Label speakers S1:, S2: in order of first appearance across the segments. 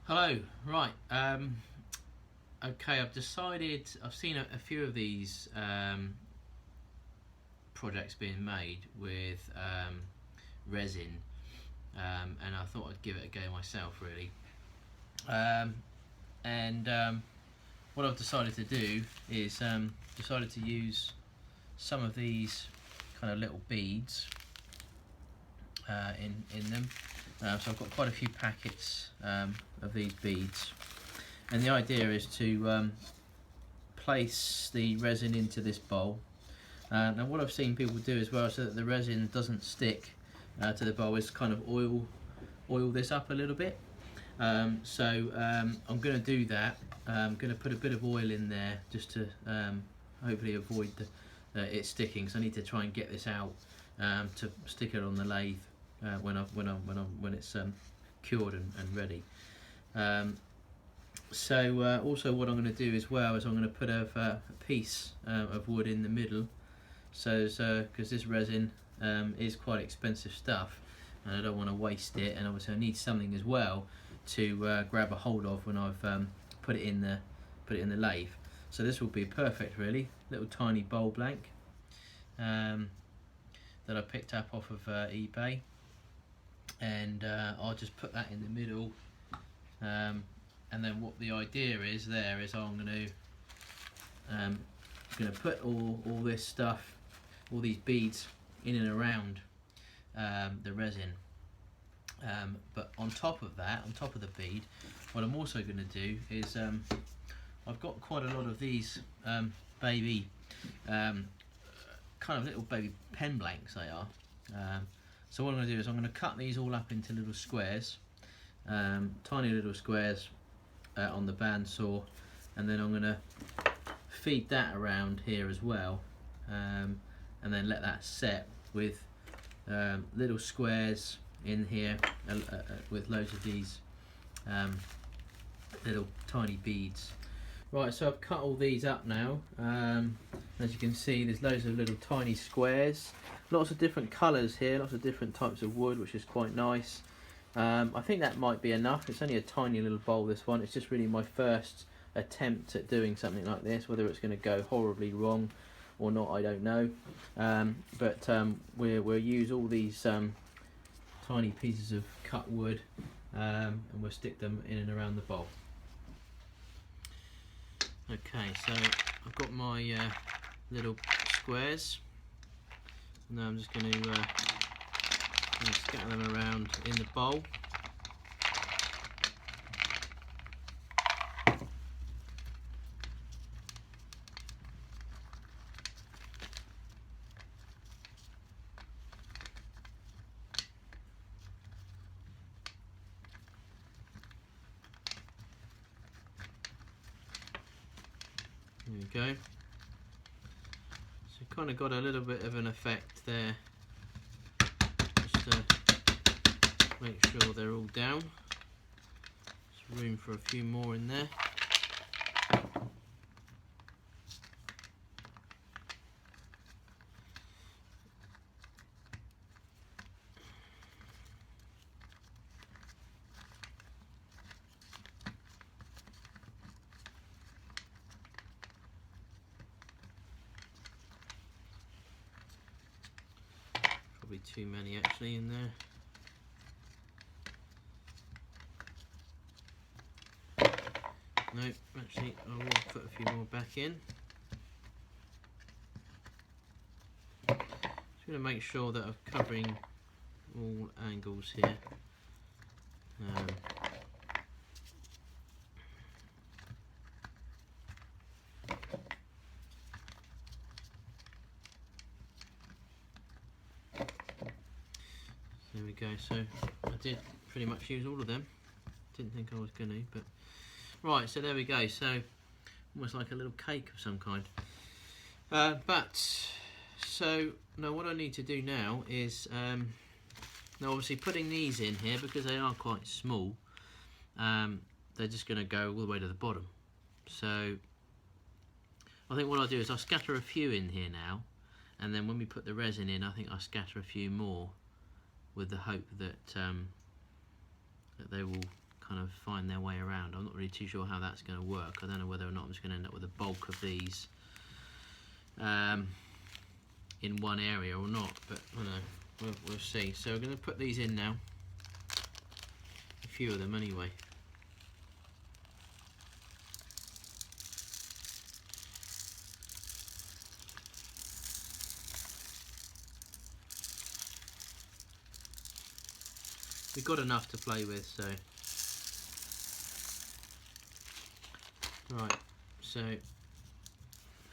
S1: Hello, right, okay, I've seen a few of these projects being made with resin, and I thought I'd give it a go myself really. What I've decided to do is decided to use some of these kind of little beads in them. So I've got quite a few packets of these beads, and the idea is to place the resin into this bowl. Now what I've seen people do as well, so that the resin doesn't stick to the bowl, is kind of oil this up a little bit. I'm going to do that. I'm going to put a bit of oil in there just to hopefully avoid it sticking, because I need to try and get this out to stick it on the lathe when it's cured and ready. Also what I'm going to do as well is I'm going to put a piece of wood in the middle, because this resin is quite expensive stuff and I don't want to waste it, and obviously I need something as well to grab a hold of when I've put it in the lathe. So this will be perfect really, little tiny bowl blank that I picked up off of eBay, and I'll just put that in the middle, and then what the idea is there is I'm going to put all this stuff, all these beads in and around the resin, but on top of that, on top of the bead, what I'm also going to do is I've got quite a lot of these baby kind of little baby pen blanks they are. So what I'm going to do is I'm going to cut these all up into little squares, tiny little squares on the bandsaw, and then I'm going to feed that around here as well, and then let that set with little squares in here with loads of these little tiny beads. Right, so I've cut all these up now. As you can see, there's loads of little tiny squares, lots of different colours here, lots of different types of wood, which is quite nice. I think that might be enough. It's only a tiny little bowl, this one. It's just really my first attempt at doing something like this. Whether it's going to go horribly wrong or not, I don't know. We'll use all these tiny pieces of cut wood, and we'll stick them in and around the bowl. Okay, so I've got my little squares. Now I'm just going to scatter them around in the bowl. There we go. So kind of got a little bit of an effect there, just to make sure they're all down. There's room for a few more in there. Probably too many actually in there. No, actually I will put a few more back in. Just going to make sure that I'm covering all angles here. There we go, so I did pretty much use all of them. Didn't think I was going to, but right, so there we go, so almost like a little cake of some kind. So now what I need to do now is, now obviously putting these in here, because they are quite small, they're just going to go all the way to the bottom. So I think what I'll do is I'll scatter a few in here now, and then when we put the resin in, I think I'll scatter a few more, with the hope that that they will kind of find their way around. I'm not really too sure how that's going to work. I don't know whether or not I'm just going to end up with a bulk of these in one area or not, but I don't know, we'll see. So we're going to put these in now, a few of them anyway. We've got enough to play with, so right, so there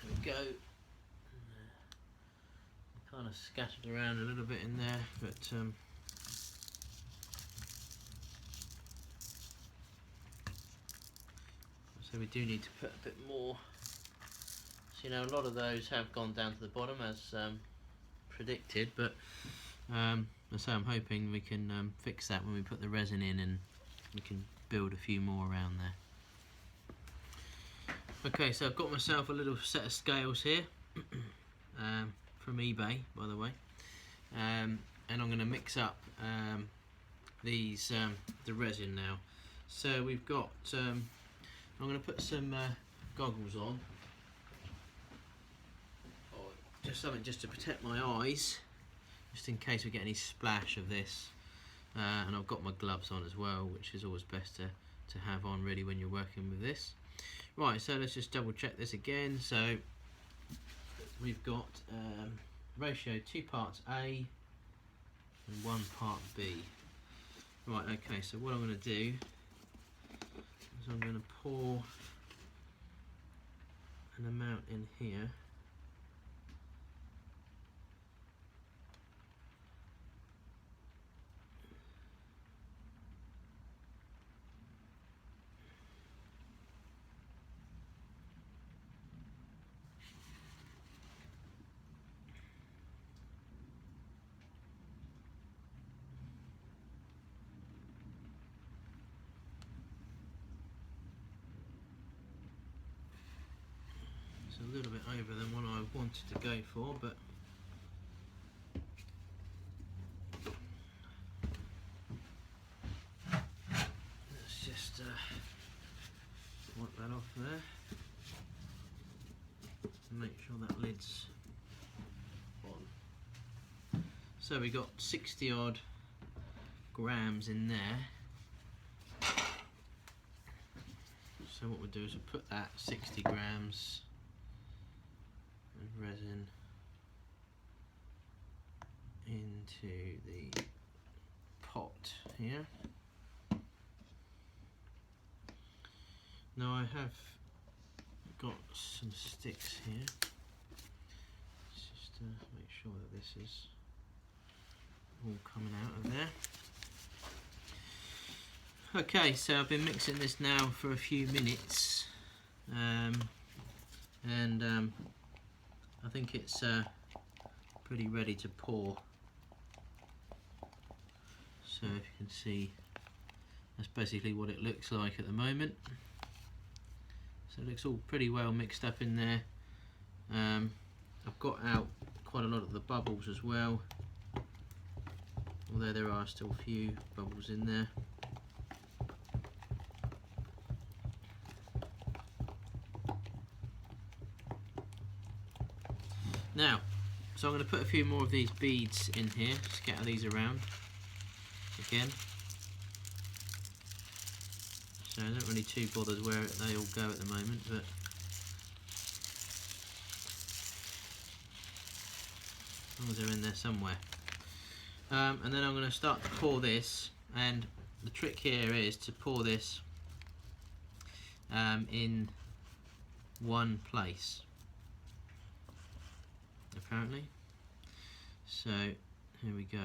S1: we go. Kind of scattered around a little bit in there, but so we do need to put a bit more. So, you know, a lot of those have gone down to the bottom as predicted, but so I'm hoping we can fix that when we put the resin in, and we can build a few more around there. Okay, so I've got myself a little set of scales here from eBay, by the way, and I'm going to mix up these the resin now. So we've got I'm going to put some goggles on, or just something just to protect my eyes, just in case we get any splash of this, and I've got my gloves on as well, which is always best to have on really when you're working with this. Right, so let's just double check this again. So we've got ratio 2 parts A and 1 part B. Right, okay, so what I'm going to do is I'm going to pour an amount in here. It's a little bit over than what I wanted to go for, but let's just wipe that off there and make sure that lid's on. So we got 60 odd grams in there. So what we'll do is we'll put that 60 grams of resin into the pot here. Now I have got some sticks here. Let's just make sure that this is all coming out of there. Okay, so I've been mixing this now for a few minutes, and I think it's pretty ready to pour. So if you can see, that's basically what it looks like at the moment. So it looks all pretty well mixed up in there. I've got out quite a lot of the bubbles as well, although there are still a few bubbles in there. Now, so I'm going to put a few more of these beads in here, scatter these around again. So I'm not really too bothered where they all go at the moment, but as long as they're in there somewhere. And then I'm going to start to pour this, and the trick here is to pour this in one place, apparently. So here we go.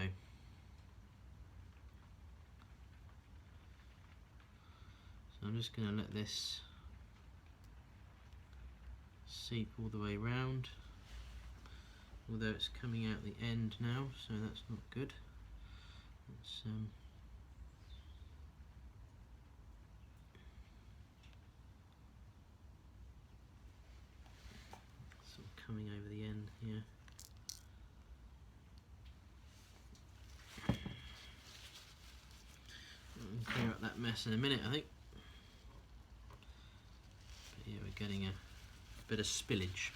S1: So I'm just going to let this seep all the way round, although it's coming out the end now, so that's not good. It's sort of coming over the end here. Clear up that mess in a minute, I think. But yeah, we're getting a bit of spillage.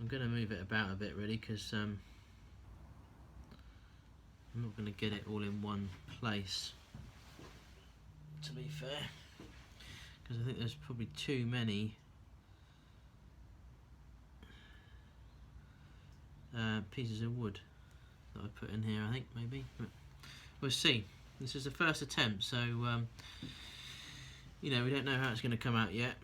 S1: I'm going to move it about a bit really, because I'm not going to get it all in one place, to be fair, because I think there's probably too many pieces of wood that I put in here, I think, maybe. But we'll see. This is the first attempt, so you know, we don't know how it's going to come out yet.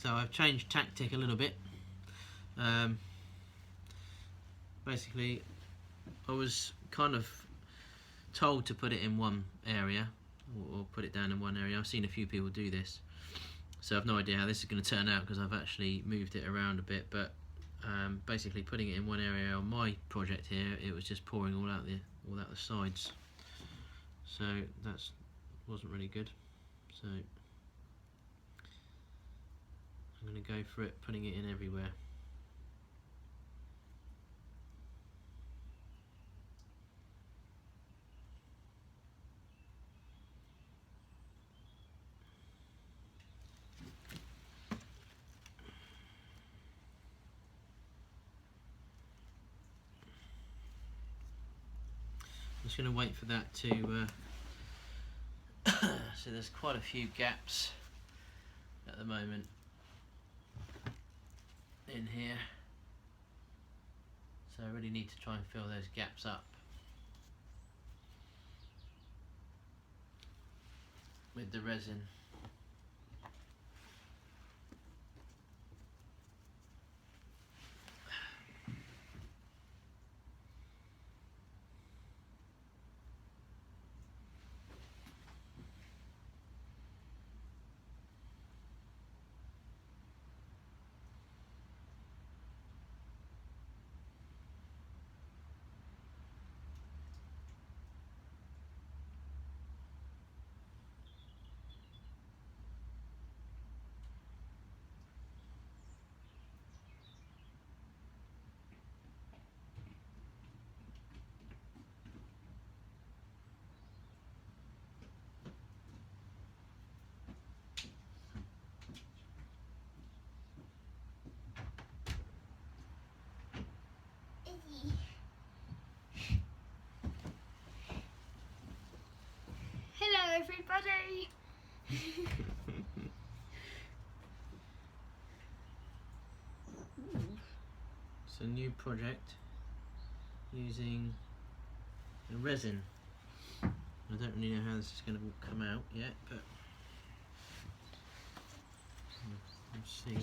S1: So I've changed tactic a little bit. Basically, I was kind of told to put it in one area, or put it down in one area. I've seen a few people do this, so I've no idea how this is going to turn out, because I've actually moved it around a bit. But basically, putting it in one area on my project here, it was just pouring all out the sides. So that wasn't really good. So I'm going to go for it, putting it in everywhere. I'm just going to wait for that to so there's quite a few gaps at the moment in here, so I really need to try and fill those gaps up with the resin.
S2: Hello everybody!
S1: It's a new project using the resin. I don't really know how this is going to come out yet, but we'll see.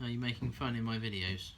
S1: Are you making fun in my videos?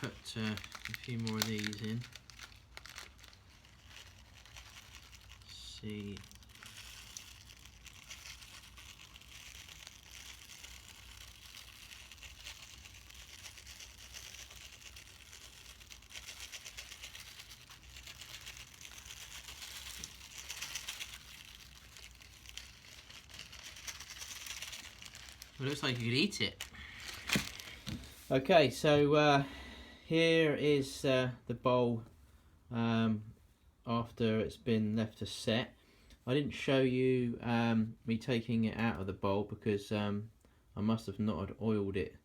S1: put a few more of these in. See. It looks like you could eat it. Okay, so here is the bowl after it's been left to set. I didn't show you me taking it out of the bowl because I must have not oiled it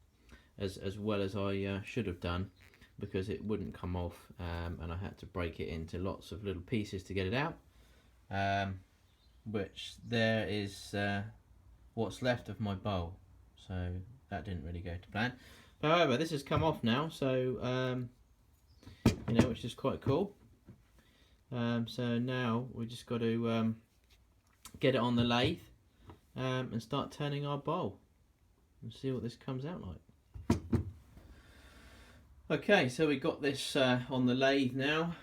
S1: as well as I should have done, because it wouldn't come off, and I had to break it into lots of little pieces to get it out, which there is what's left of my bowl. So that didn't really go to plan. However, this has come off now, so you know, which is quite cool. So now we just got to get it on the lathe and start turning our bowl and see what this comes out like. Okay, so we got this on the lathe now.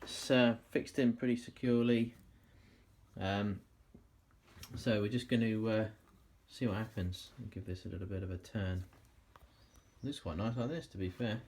S1: It's fixed in pretty securely. So we're just going to see what happens and give this a little bit of a turn. It looks quite nice like this, to be fair.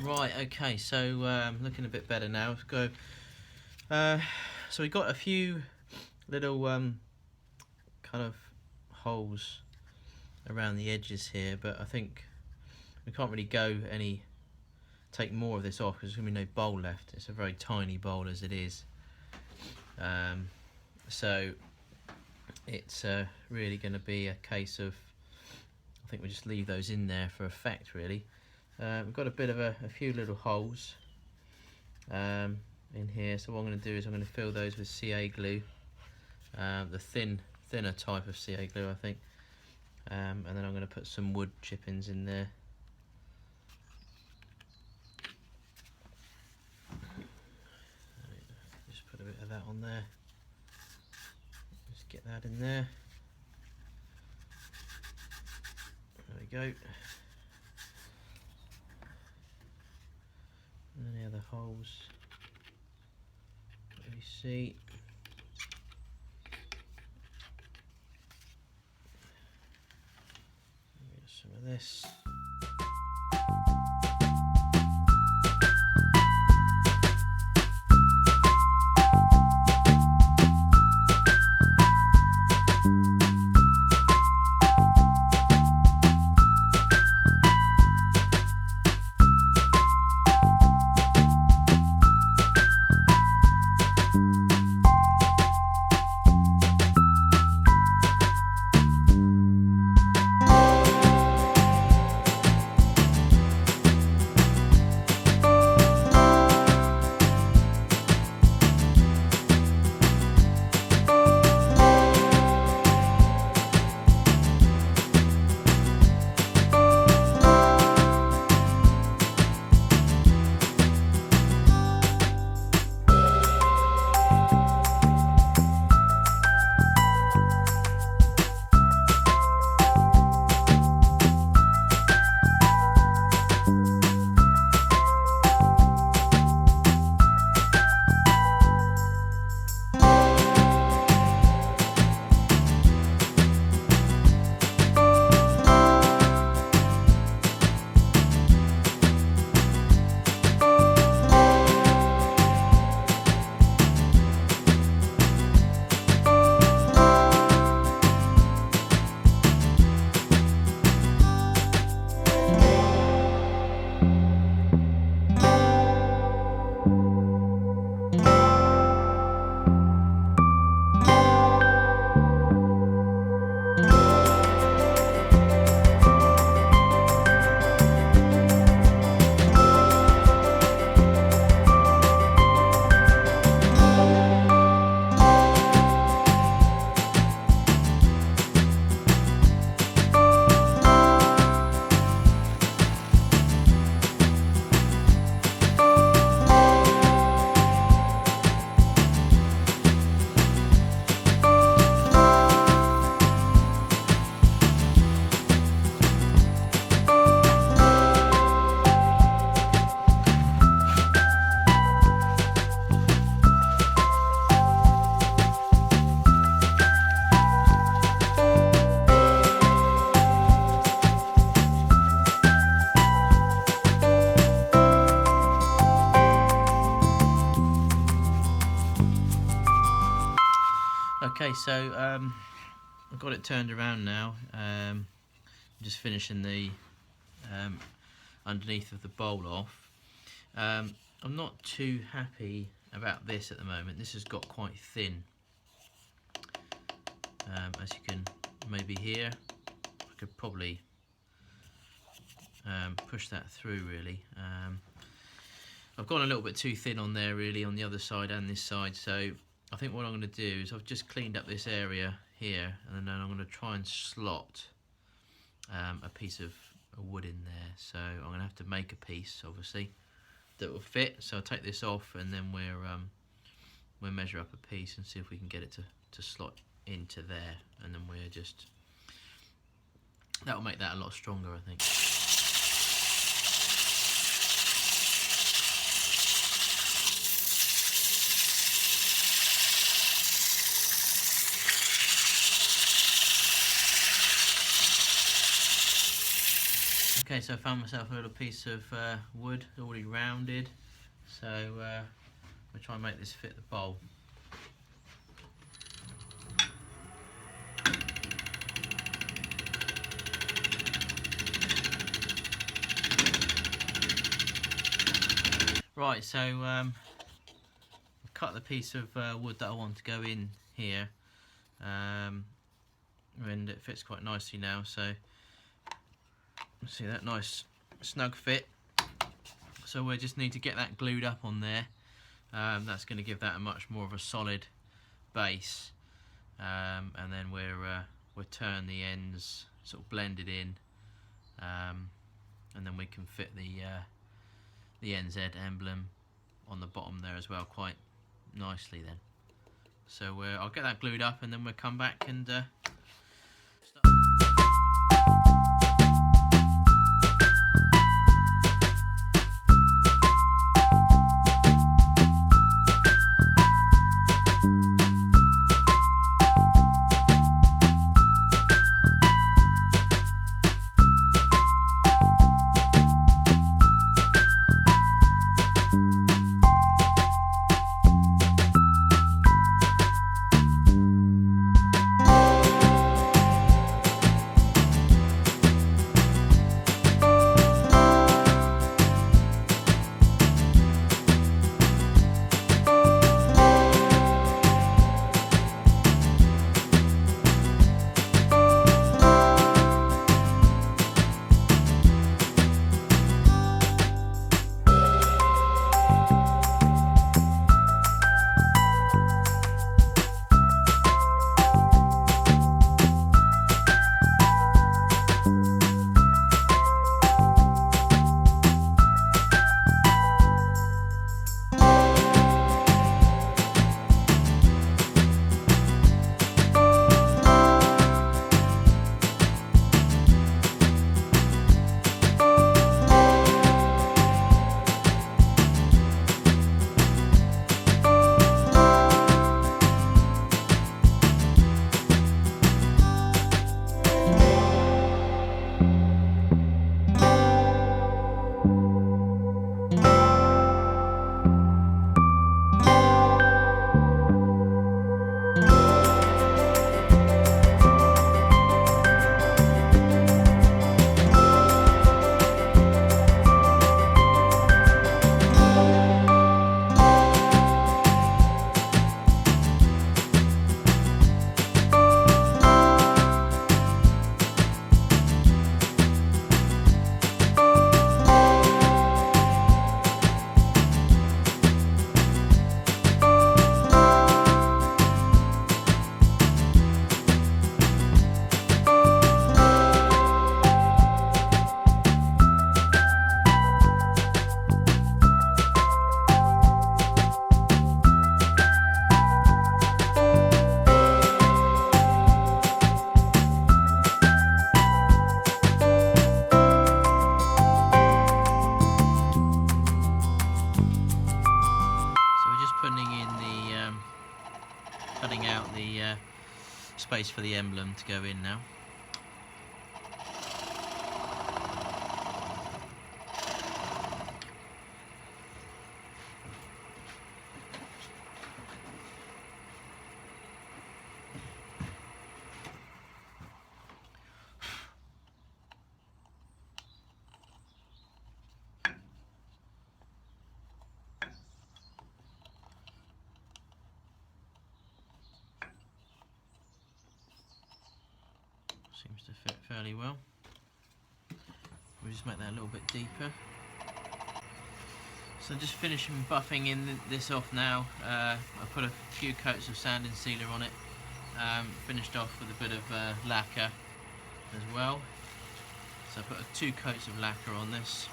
S1: Right, okay, so looking a bit better now. Let's go. So we got a few little kind of holes around the edges here, but I think we can't really take more of this off because there's going to be no bowl left. It's a very tiny bowl as it is. So it's really going to be a case of, I think we just leave those in there for effect really. We've got a bit of a few little holes in here, so what I'm going to do is I'm going to fill those with CA glue, the thinner type of CA glue I think, and then I'm going to put some wood chippings in there. Just put a bit of that on there, just get that in there. There we go. Any other holes that we see? Get some of this. Okay, so I've got it turned around now. I'm just finishing the underneath of the bowl off. I'm not too happy about this at the moment. This has got quite thin, as you can maybe hear. I could probably push that through really. I've gone a little bit too thin on there really, on the other side and this side, so I think what I'm going to do is I've just cleaned up this area here, and then I'm going to try and slot a piece of wood in there. So I'm going to have to make a piece obviously that will fit, so I'll take this off and then we'll measure up a piece and see if we can get it to slot into there, and then that will make that a lot stronger I think. Okay, so I found myself a little piece of wood already rounded, so we'll try and make this fit the bowl. Right, so I've cut the piece of wood that I want to go in here, and it fits quite nicely now, so see that nice snug fit. So we just need to get that glued up on there. That's going to give that a much more of a solid base, and then we'll turn the ends, sort of blend it in, and then we can fit the NZ emblem on the bottom there as well quite nicely then. So I'll get that glued up and then we'll come back and start. Cutting out the space for the emblem to go in now. Seems to fit fairly well. We'll just make that a little bit deeper. So just finishing buffing in this off now. I put a few coats of sand and sealer on it. Finished off with a bit of lacquer as well. So I put 2 coats of lacquer on this,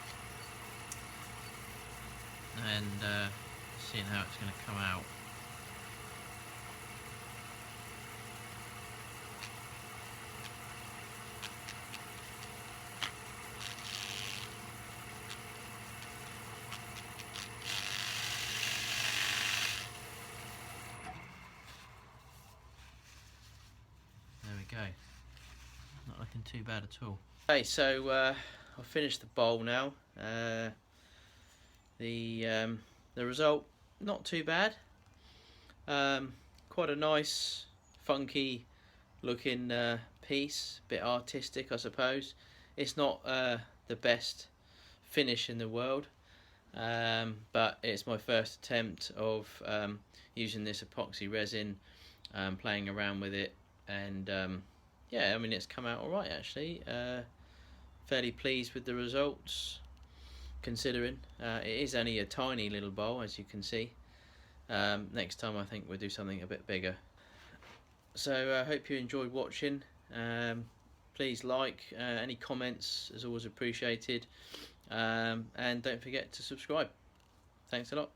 S1: and seeing how it's going to come out. There we go. Not looking too bad at all. Okay, so I've finished the bowl now. The result, not too bad. Quite a nice, funky looking piece, bit artistic I suppose. It's not the best finish in the world, but it's my first attempt of using this epoxy resin, playing around with it, and yeah, I mean it's come out alright actually. Fairly pleased with the results, considering it is only a tiny little bowl, as you can see. Next time I think we'll do something a bit bigger. So I hope you enjoyed watching. Please like, any comments is always appreciated, and don't forget to subscribe. Thanks a lot.